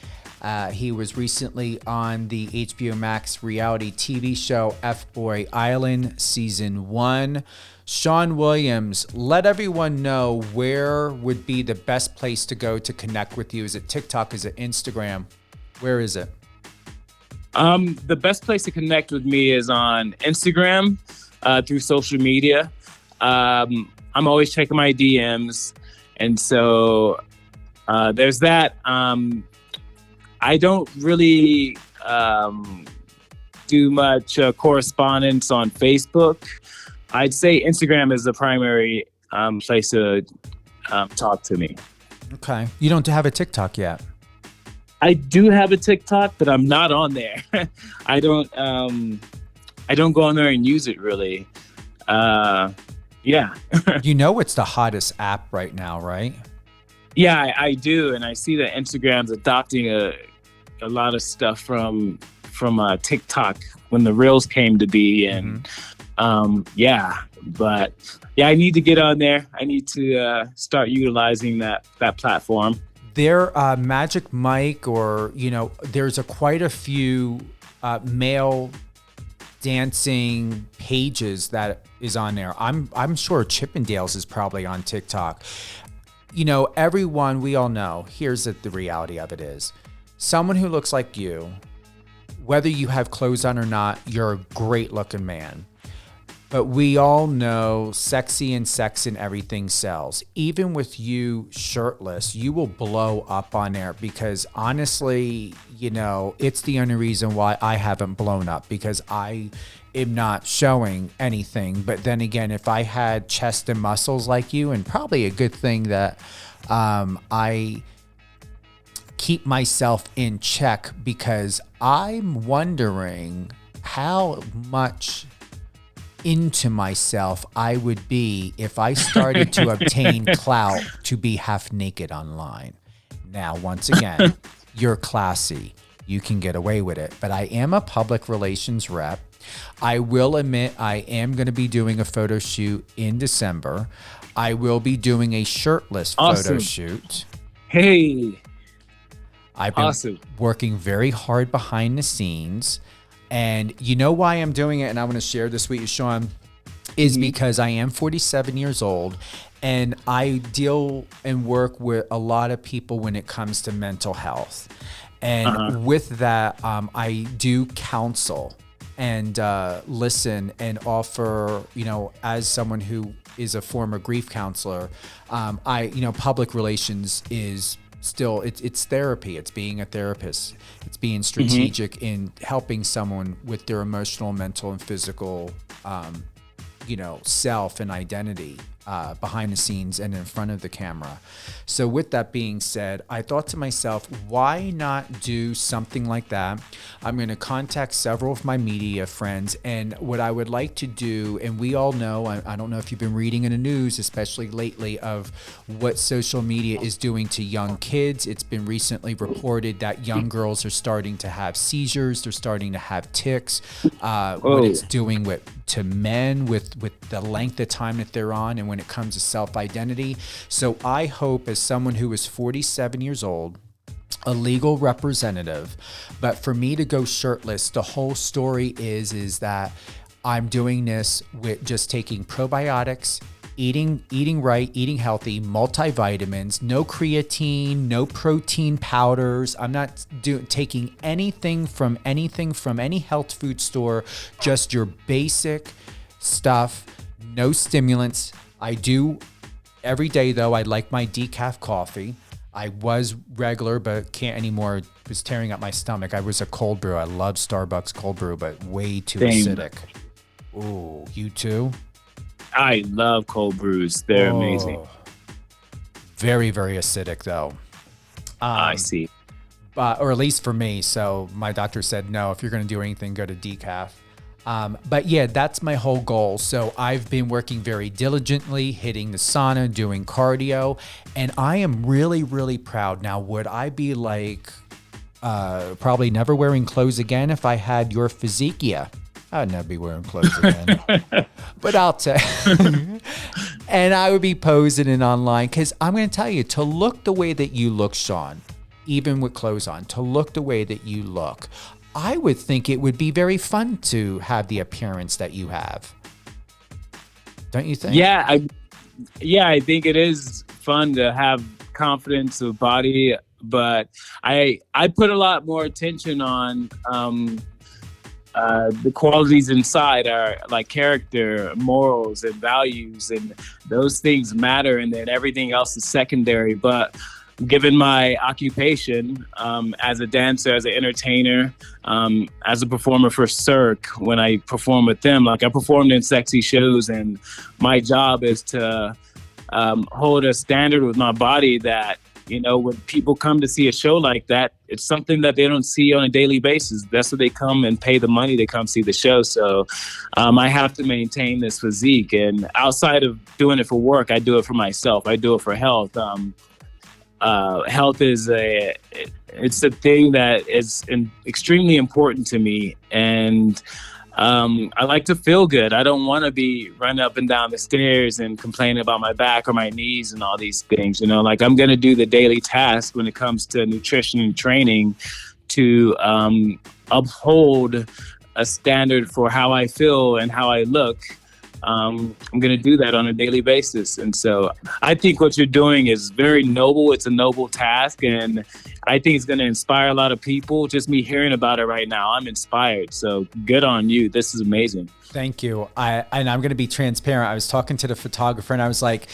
He was recently on the HBO Max reality TV show FBoy Island Season 1. Chaun Williams, let everyone know where would be the best place to go to connect with you. Is it TikTok? Is it Instagram? Where is it? The best place to connect with me is on Instagram, through social media. I'm always checking my DMs. And so there's that. I don't really do much correspondence on Facebook. I'd say Instagram is the primary place to talk to me. Okay. You don't have a TikTok yet. I do have a TikTok, but I'm not on there. I don't go on there and use it really. Yeah. You know it's the hottest app right now, right? Yeah, I do, and I see that Instagram's adopting a lot of stuff from TikTok when the Reels came to be, and but I need to get on there. I need to start utilizing that platform. There, Magic Mike, or there's quite a few male dancing pages that is on there. I'm sure Chippendales is probably on TikTok. Everyone, we all know, here's the reality of it is, someone who looks like you, whether you have clothes on or not, you're a great looking man. But we all know sexy and sex and everything sells. Even with you shirtless, you will blow up on there because honestly, it's the only reason why I haven't blown up, because I am not showing anything. But then again, if I had chest and muscles like you, and probably a good thing that I keep myself in check, because I'm wondering how much into myself I would be if I started to obtain clout to be half naked online. Now, once again, you're classy. You can get away with it. But I am a public relations rep. I will admit I am going to be doing a photo shoot in December. I will be doing a shirtless photo shoot. Hey. I've been working very hard behind the scenes. And you know why I'm doing it, and I want to share this with you, Chaun, is because I am 47 years old, and I deal and work with a lot of people when it comes to mental health. And with that, I do counsel and listen and offer, as someone who is a former grief counselor, public relations is still, it's therapy. It's being a therapist. It's being strategic in helping someone with their emotional, mental, and physical, self and identity behind the scenes and in front of the camera. So with that being said, I thought to myself, why not do something like that? I'm going to contact several of my media friends, and what I would like to do, and we all know, I don't know if you've been reading in the news, especially lately, of what social media is doing to young kids. It's been recently reported that young girls are starting to have seizures. They're starting to have tics. What it's doing to men with the length of time that they're on, and when it comes to self-identity. So I hope, as someone who is 47 years old, a legal representative, but for me to go shirtless, the whole story is that I'm doing this with just taking probiotics, eating right, eating healthy, multivitamins, no creatine, no protein powders. I'm not taking anything from any health food store, just your basic stuff, no stimulants. I do every day, though. I like my decaf coffee. I was regular, but can't anymore. It was tearing up my stomach. I was a cold brew. I love Starbucks cold brew, but way too acidic. Ooh, you too? I love cold brews. They're amazing. Very, very acidic, though. I see. Or at least for me. So my doctor said, no, if you're going to do anything, go to decaf. But yeah, that's my whole goal. So I've been working very diligently, hitting the sauna, doing cardio, and I am really, really proud. Now, would I be like probably never wearing clothes again if I had your physique? Yeah, I'd never be wearing clothes again. But I'll tell you. And I would be posing it online, because I'm going to tell you, to look the way that you look, Chaun, even with clothes on, to look the way that you look, I would think it would be very fun to have the appearance that you have. Don't you think? Yeah, I think it is fun to have confidence of body, but I put a lot more attention on the qualities inside, are like character, morals, and values, and those things matter, and then everything else is secondary. But given my occupation as a dancer, as an entertainer, as a performer for Cirque, when I perform with them, like I performed in sexy shows, and my job is to hold a standard with my body that You know, when people come to see a show like that, it's something that they don't see on a daily basis. That's what they come and pay the money to come see the show. So I have to maintain this physique. And outside of doing it for work, I do it for myself. I do it for health. Health is it's a thing that is extremely important to me. And I like to feel good. I don't want to be running up and down the stairs and complaining about my back or my knees and all these things. You know, like I'm going to do the daily task when it comes to nutrition and training to uphold a standard for how I feel and how I look. I'm going to do that on a daily basis. And so I think what you're doing is very noble. It's a noble task. And I think it's going to inspire a lot of people. Just me hearing about it right now, I'm inspired. So good on you. This is amazing. Thank you. And I'm going to be transparent. I was talking to the photographer and I was like,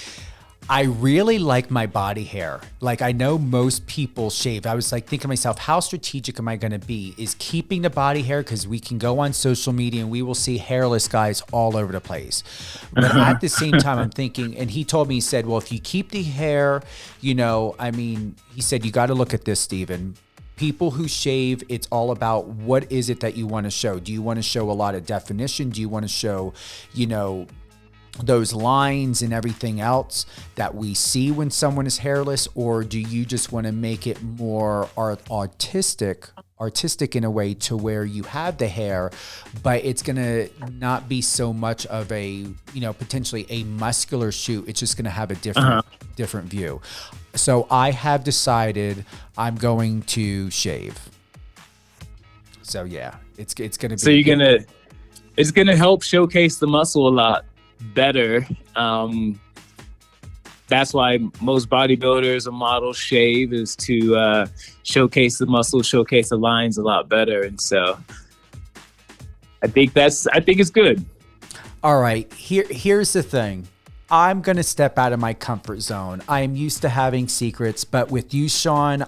I really like my body hair. Like, I know most people shave. I was like thinking to myself, how strategic am I going to be? Is keeping the body hair, because we can go on social media and we will see hairless guys all over the place. But at the same time, I'm thinking, and he told me, he said, well, if you keep the hair, you know, I mean, he said, you got to look at this, Steven. People who shave, it's all about what is it that you want to show? Do you want to show a lot of definition? Do you want to show, you know, those lines and everything else that we see when someone is hairless? Or do you just want to make it more artistic in a way to where you have the hair, but it's going to not be so much of a, you know, potentially a muscular shoot. It's just going to have a different view. So I have decided I'm going to shave. So yeah, it's going to be. So it's going to help showcase the muscle a lot better. That's why most bodybuilders and models shave, is to showcase the muscle, showcase the lines a lot better. And so I think it's good. All right, here's the thing. I'm going to step out of my comfort zone. I am used to having secrets, but with you, Chaun,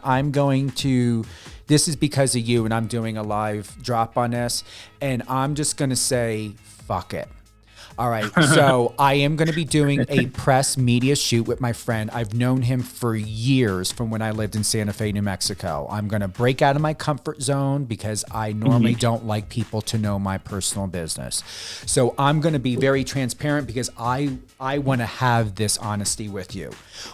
this is because of you, and I'm doing a live drop on this, and I'm just going to say, fuck it. All right, so I am going to be doing a press media shoot with my friend. I've known him for years from when I lived in Santa Fe, New Mexico. I'm going to break out of my comfort zone because I normally don't like people to know my personal business. So I'm going to be very transparent because I want to have this honesty with you.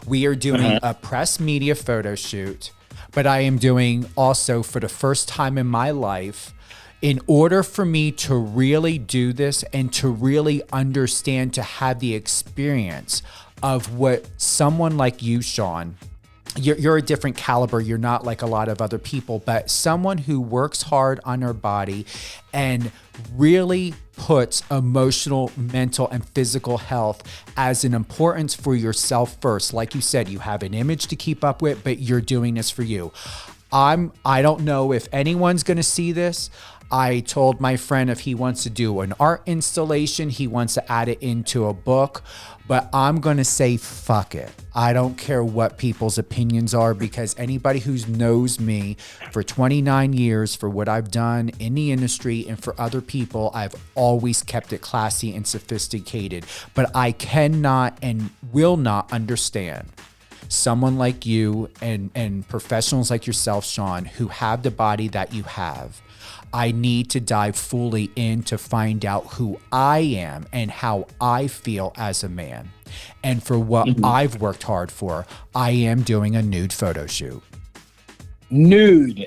We are doing a press media photo shoot, but I am doing also, for the first time in my life, in order for me to really do this and to really understand, to have the experience of what someone like you, Chaun, you're a different caliber. You're not like a lot of other people, but someone who works hard on her body and really puts emotional, mental, and physical health as an importance for yourself first. Like you said, you have an image to keep up with, but you're doing this for you. I don't know if anyone's going to see this. I told my friend if he wants to do an art installation, he wants to add it into a book, but I'm going to say, fuck it. I don't care what people's opinions are, because anybody who knows me for 29 years, for what I've done in the industry and for other people, I've always kept it classy and sophisticated. But I cannot and will not understand someone like you and professionals like yourself, Chaun, who have the body that you have. I need to dive fully in to find out who I am and how I feel as a man. And for what I've worked hard for, I am doing a nude photo shoot. Nude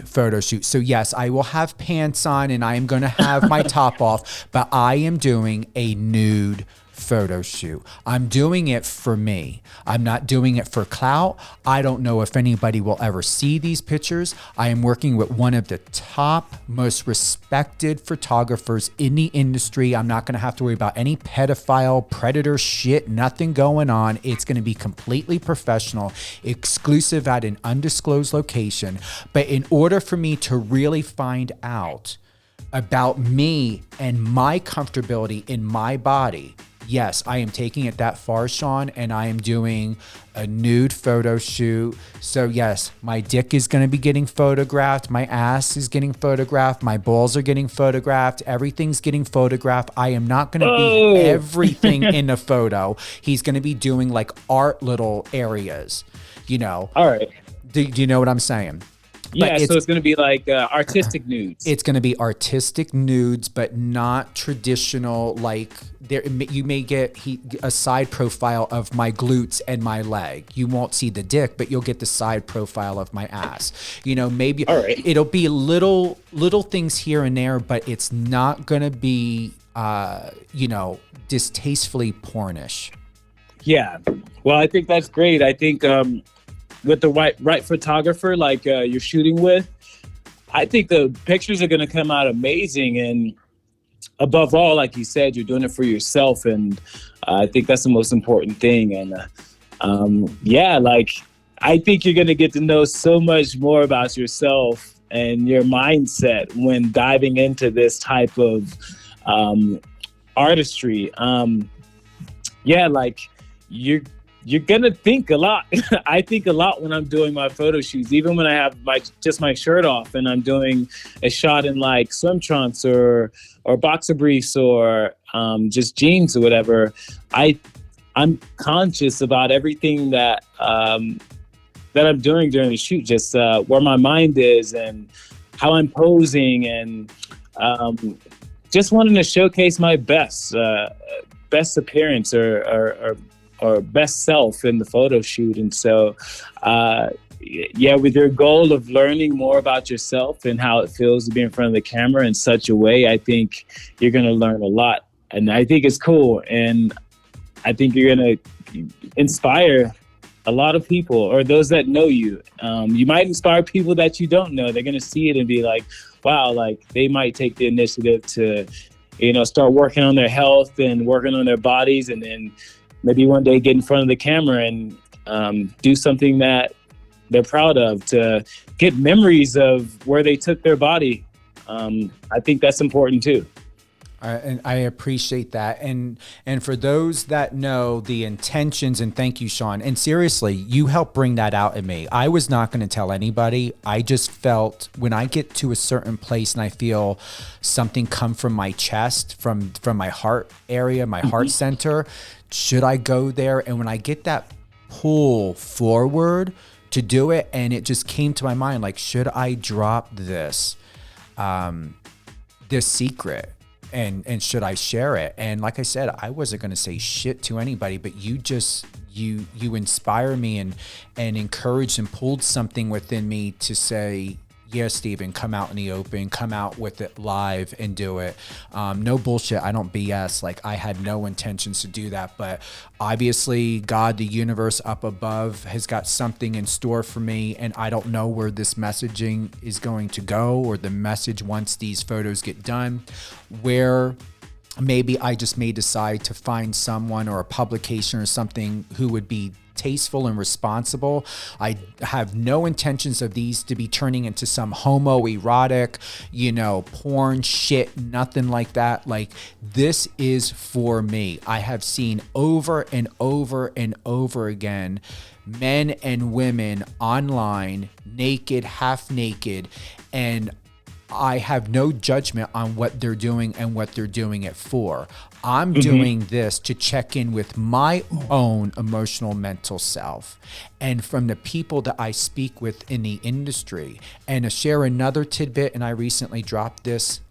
photo shoot. So yes, I will have pants on and I am going to have my top off, but I am doing a nude photo shoot. I'm doing it for me. I'm not doing it for clout. I don't know if anybody will ever see these pictures. I am working with one of the top, most respected photographers in the industry. I'm not going to have to worry about any pedophile, predator shit, nothing going on. It's going to be completely professional, exclusive at an undisclosed location. But in order for me to really find out about me and my comfortability in my body, yes, I am taking it that far, Chaun, and I am doing a nude photo shoot. So yes, my dick is going to be getting photographed. My ass is getting photographed. My balls are getting photographed. Everything's getting photographed. I am not going to be everything in a photo. He's going to be doing like art little areas. All right. Do you know what I'm saying? Yeah, so it's going to be like artistic nudes. It's going to be artistic nudes, but not traditional. Like you may get a side profile of my glutes and my leg. You won't see the dick, but you'll get the side profile of my ass. Maybe it'll be little things here and there, but it's not going to be, distastefully pornish. Yeah. Well, I think that's great. I think with the right photographer, like you're shooting with, I think the pictures are going to come out amazing. And above all, like you said, you're doing it for yourself. And I think that's the most important thing. And I think you're going to get to know so much more about yourself and your mindset when diving into this type of artistry. You're gonna think a lot. I think a lot when I'm doing my photo shoots, even when I have my shirt off and I'm doing a shot in like swim trunks or boxer briefs or just jeans or whatever. I'm conscious about everything that I'm doing during the shoot, just where my mind is and how I'm posing, and just wanting to showcase my best appearance or best self in the photo shoot. And so, with your goal of learning more about yourself and how it feels to be in front of the camera in such a way, I think you're going to learn a lot. And I think it's cool. And I think you're going to inspire a lot of people, or those that know you. You might inspire people that you don't know. They're going to see it and be like, wow, like they might take the initiative to, start working on their health and working on their bodies, and then maybe one day get in front of the camera and do something that they're proud of, to get memories of where they took their body. I think that's important too. And I appreciate that. And for those that know the intentions, and thank you, Chaun. And seriously, you helped bring that out in me. I was not going to tell anybody. I just felt when I get to a certain place and I feel something come from my chest, from my heart area, my heart center, should I go there? And when I get that pull forward to do it, and it just came to my mind, like, should I drop this secret? And should I share it? And like I said, I wasn't going to say shit to anybody, but you inspire me and encouraged and pulled something within me to say, yeah, Steven, come out in the open, come out with it live and do it. No bullshit. I don't BS. Like, I had no intentions to do that, but obviously God, the universe up above, has got something in store for me. And I don't know where this messaging is going to go, or the message once these photos get done, where maybe I just may decide to find someone or a publication or something who would be tasteful and responsible. I have no intentions of these to be turning into some homoerotic, porn shit, nothing like that. Like, this is for me. I have seen over and over and over again men and women online, naked, half naked, and I have no judgment on what they're doing and what they're doing it for. I'm doing this to check in with my own emotional, mental self, and from the people that I speak with in the industry. And to share another tidbit, and I recently dropped this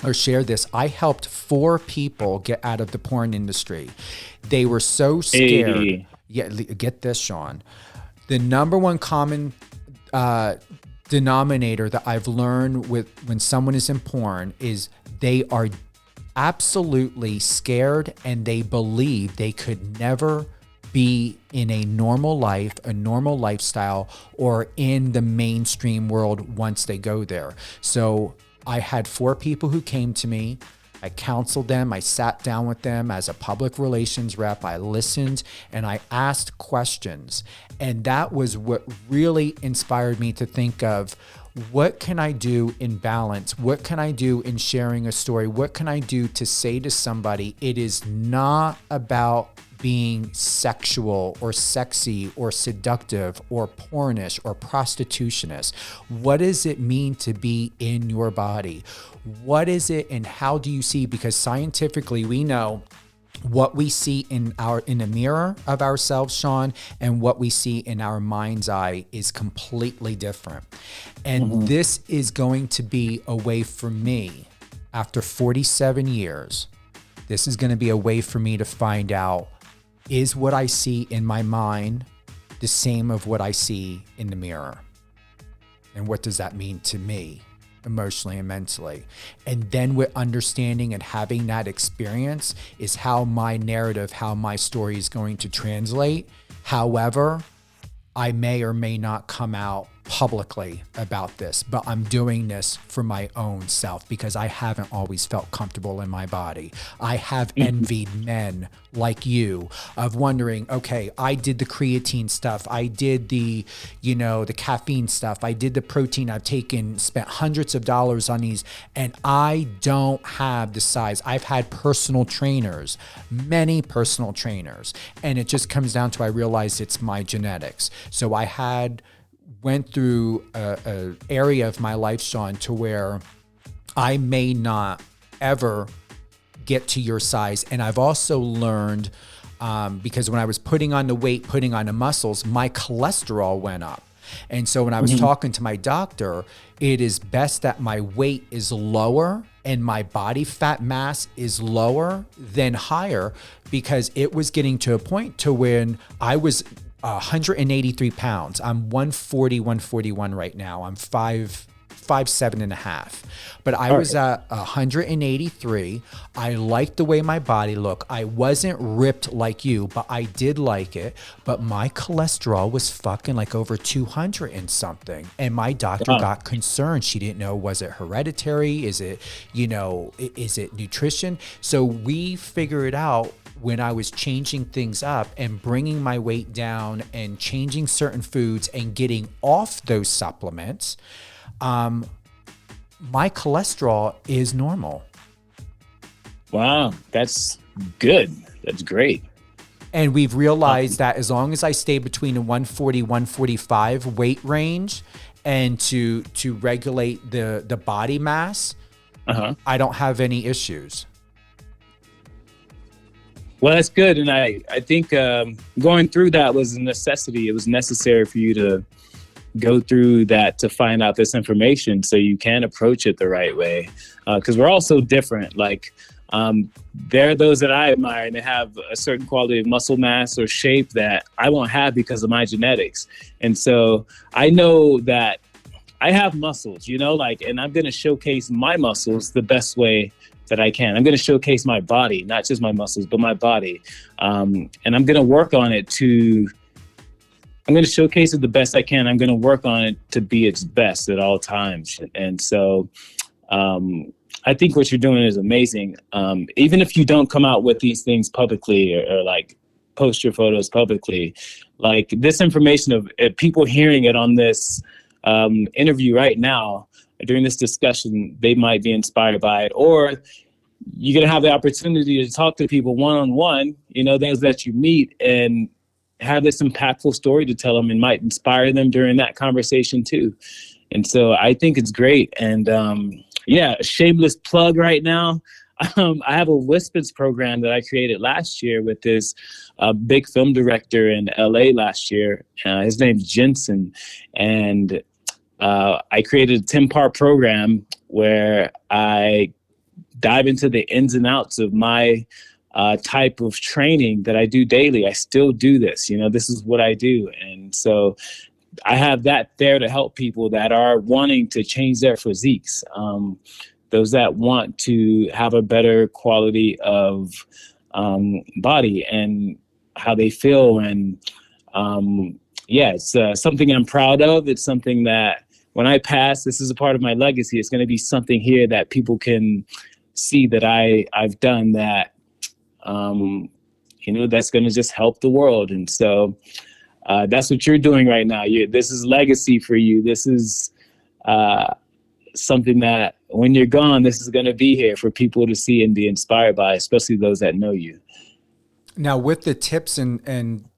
or shared this, I helped 4 people get out of the porn industry. They were so scared. Hey. Yeah, get this, Chaun. The number one common denominator that I've learned with when someone is in porn is they are absolutely scared, and they believe they could never be in a normal life, a normal lifestyle, or in the mainstream world once they go there. So I had 4 people who came to me. I counseled them. I sat down with them as a public relations rep. I listened and I asked questions. And that was what really inspired me to think of, what can I do in balance? What can I do in sharing a story? What can I do to say to somebody, it is not about being sexual or sexy or seductive or pornish or prostitutionist. What does it mean to be in your body? What is it, and how do you see? Because scientifically we know what we see in the mirror of ourselves, Chaun, and what we see in our mind's eye is completely different. And this is going to be a way for me, after 47 years, this is going to be a way for me to find out, is what I see in my mind the same of what I see in the mirror? And what does that mean to me, emotionally and mentally? And then with understanding and having that experience is how my narrative, how my story is going to translate. However, I may or may not come out publicly about this, but I'm doing this for my own self because I haven't always felt comfortable in my body. I have envied men like you of wondering, okay, I did the creatine stuff. I did the caffeine stuff. I did the protein I've taken, spent hundreds of dollars on these, and I don't have the size. I've had personal trainers, many personal trainers, and it just comes down to, I realized it's my genetics. So I went through a area of my life, Chaun, to where I may not ever get to your size. And I've also learned, because when I was putting on the weight, putting on the muscles, my cholesterol went up. And so when I was talking to my doctor, it is best that my weight is lower and my body fat mass is lower than higher, because it was getting to a point to when I was 183 pounds. I'm 140, 141 right now. I'm 5'7.5". But I was at 183. I liked the way my body looked. I wasn't ripped like you, but I did like it. But my cholesterol was fucking like over 200 and something. And my doctor got concerned. She didn't know, was it hereditary? Is it nutrition? So we figured out, when I was changing things up and bringing my weight down and changing certain foods and getting off those supplements, my cholesterol is normal. Wow, that's good. That's great. And we've realized that as long as I stay between the 140, 145 weight range and to regulate the body mass, I don't have any issues. Well, that's good. And I think going through that was a necessity. It was necessary for you to go through that to find out this information so you can approach it the right way. Because we're all so different. Like, there are those that I admire and they have a certain quality of muscle mass or shape that I won't have because of my genetics. And so I know that I have muscles, and I'm going to showcase my muscles the best way that I can. I'm going to showcase my body, not just my muscles, but my body. And I'm going to work on it I'm going to showcase it the best I can. I'm going to work on it to be its best at all times. And so I think what you're doing is amazing. Even if you don't come out with these things publicly or like post your photos publicly, like this information of people hearing it on this interview right now, during this discussion, they might be inspired by it, or you're going to have the opportunity to talk to people one-on-one, those that you meet, and have this impactful story to tell them, and might inspire them during that conversation too. And so I think it's great. And a shameless plug right now. I have a Whispers program that I created last year with this big film director in LA last year. His name's Jensen. And I created a 10-part program where I dive into the ins and outs of my type of training that I do daily. I still do this, this is what I do. And so I have that there to help people that are wanting to change their physiques. Those that want to have a better quality of body and how they feel. And it's something I'm proud of. It's something that when I pass, this is a part of my legacy. It's going to be something here that people can see that I've done that, that's going to just help the world. And so that's what you're doing right now. This is legacy for you. This is something that when you're gone, this is going to be here for people to see and be inspired by, especially those that know you. Now, with the tips and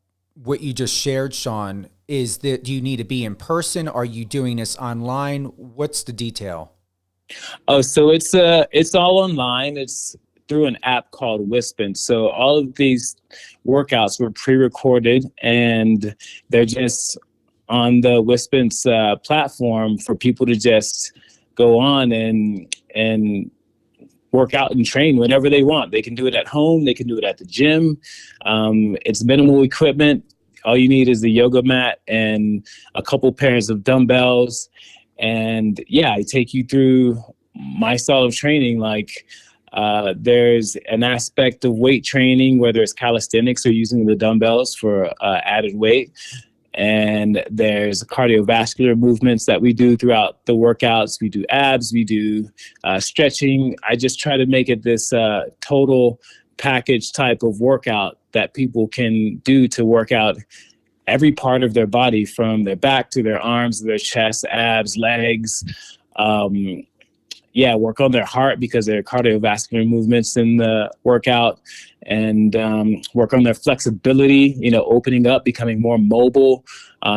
what you just shared, Chaun, is that, do you need to be in person? Are you doing this online? What's the detail? Oh, so it's all online. It's through an app called Wispin. So all of these workouts were pre-recorded, and they're just on the Wispin's platform for people to just go on and work out and train whenever they want. They can do it at home. They can do it at the gym. It's minimal equipment. All you need is a yoga mat and a couple pairs of dumbbells. And yeah, I take you through my style of training. Like there's an aspect of weight training, whether it's calisthenics or using the dumbbells for added weight. And there's cardiovascular movements that we do throughout the workouts. We do abs, we do stretching. I just try to make it this total package type of workout that people can do to work out every part of their body, from their back to their arms, their chest, abs, legs. Work on their heart because there are cardiovascular movements in the workout, and work on their flexibility, opening up, becoming more mobile.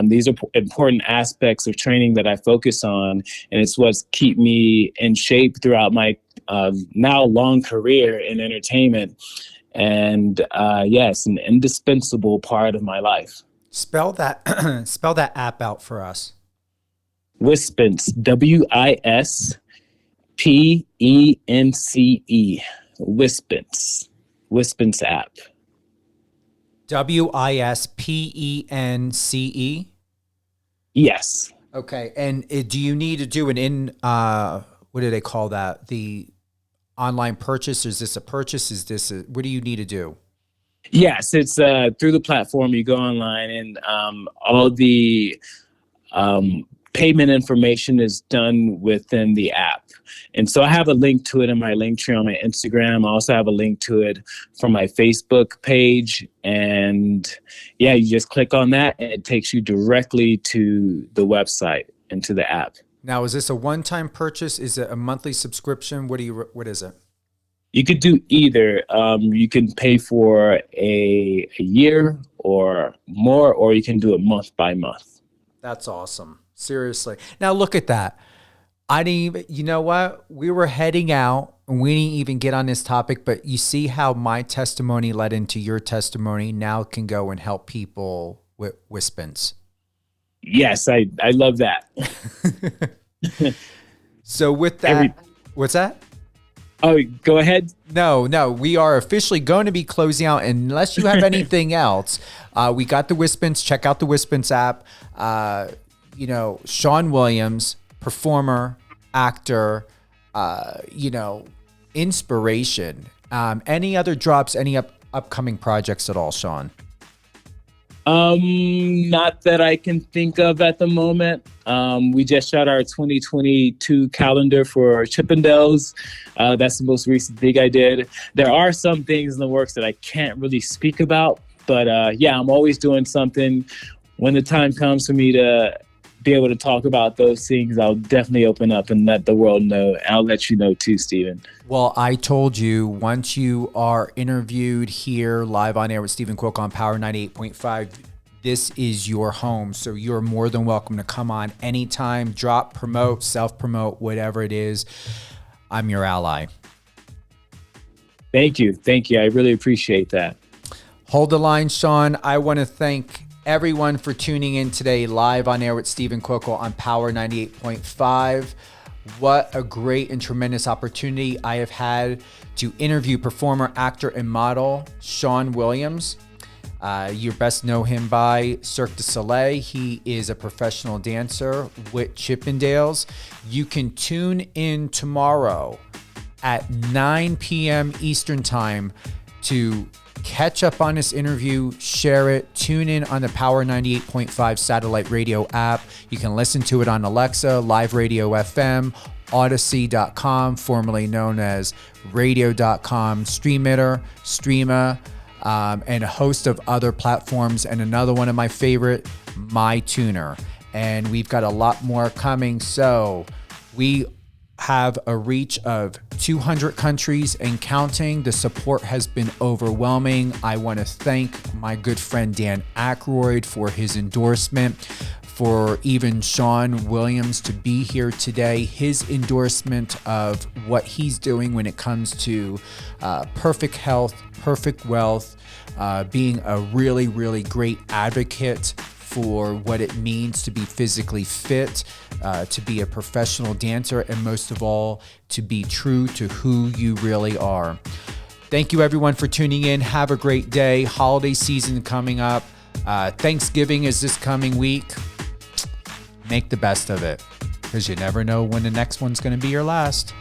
These are important aspects of training that I focus on, and it's what's keep me in shape throughout my now long career in entertainment. And it's an indispensable part of my life. Spell that app out for us. Wispence, WISPENCE, Wispence app. WISPENCE? Yes. Okay. And do you need to do what do they call that? The online purchase? Is this a purchase? What do you need to do? Yes, it's through the platform. You go online, and all the payment information is done within the app. And so I have a link to it in my link tree on my Instagram. I also have a link to it from my Facebook page. And yeah, you just click on that and it takes you directly to the website and to the app. Now, is this a one-time purchase? Is it a monthly subscription? What is it? You could do either. You can pay for a year or more, or you can do it month by month. That's awesome. Seriously. Now look at that. I didn't even, you know what? We were heading out and we didn't even get on this topic, but you see how my testimony led into your testimony now can go and help people with Wispence. Yes, I love that. So with that, what's that? Oh, go ahead. No, we are officially going to be closing out. Unless you have anything else, we got the Wispence. Check out the Wispence app. Chaun Williams, performer, actor, inspiration. Any other drops, any upcoming projects at all, Chaun? Not that I can think of at the moment. We just shot our 2022 calendar for Chippendales. That's the most recent thing I did. There are some things in the works that I can't really speak about, but I'm always doing something. When the time comes for me to be able to talk about those things, I'll definitely open up and let the world know. I'll let you know too, Stephen. Well, I told you, once you are interviewed here live on air with Stephen Quoke on Power 98.5, this is your home. So you're more than welcome to come on anytime, drop, promote, self-promote, whatever it is. I'm your ally. Thank you. I really appreciate that. Hold the line, Chaun. I want to thank everyone for tuning in today live on air with Stephen Quoke on Power 98.5. What a great and tremendous opportunity I have had to interview performer, actor, and model Chaun Williams. You best know him by Cirque Du Soleil. He is a professional dancer with Chippendales. You can tune in tomorrow at 9 p.m. Eastern Time to catch up on this interview, share it, tune in on the Power 98.5 satellite radio app. You can listen to it on Alexa, Live Radio FM, Odyssey.com, formerly known as Radio.com, Streameter, Streama, and a host of other platforms, and another one of my favorite, MyTuner. And we've got a lot more coming. So we have a reach of 200 countries and counting. The support has been overwhelming. I want to thank my good friend Dan Aykroyd for his endorsement. for even Chaun Williams to be here today. His endorsement of what he's doing when it comes to perfect health, perfect wealth, being a really, really great advocate for what it means to be physically fit, to be a professional dancer, and most of all, to be true to who you really are. Thank you everyone for tuning in. Have a great day. Holiday season coming up. Thanksgiving is this coming week. Make the best of it, because you never know when the next one's going to be your last.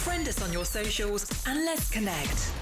Friend us on your socials and let's connect.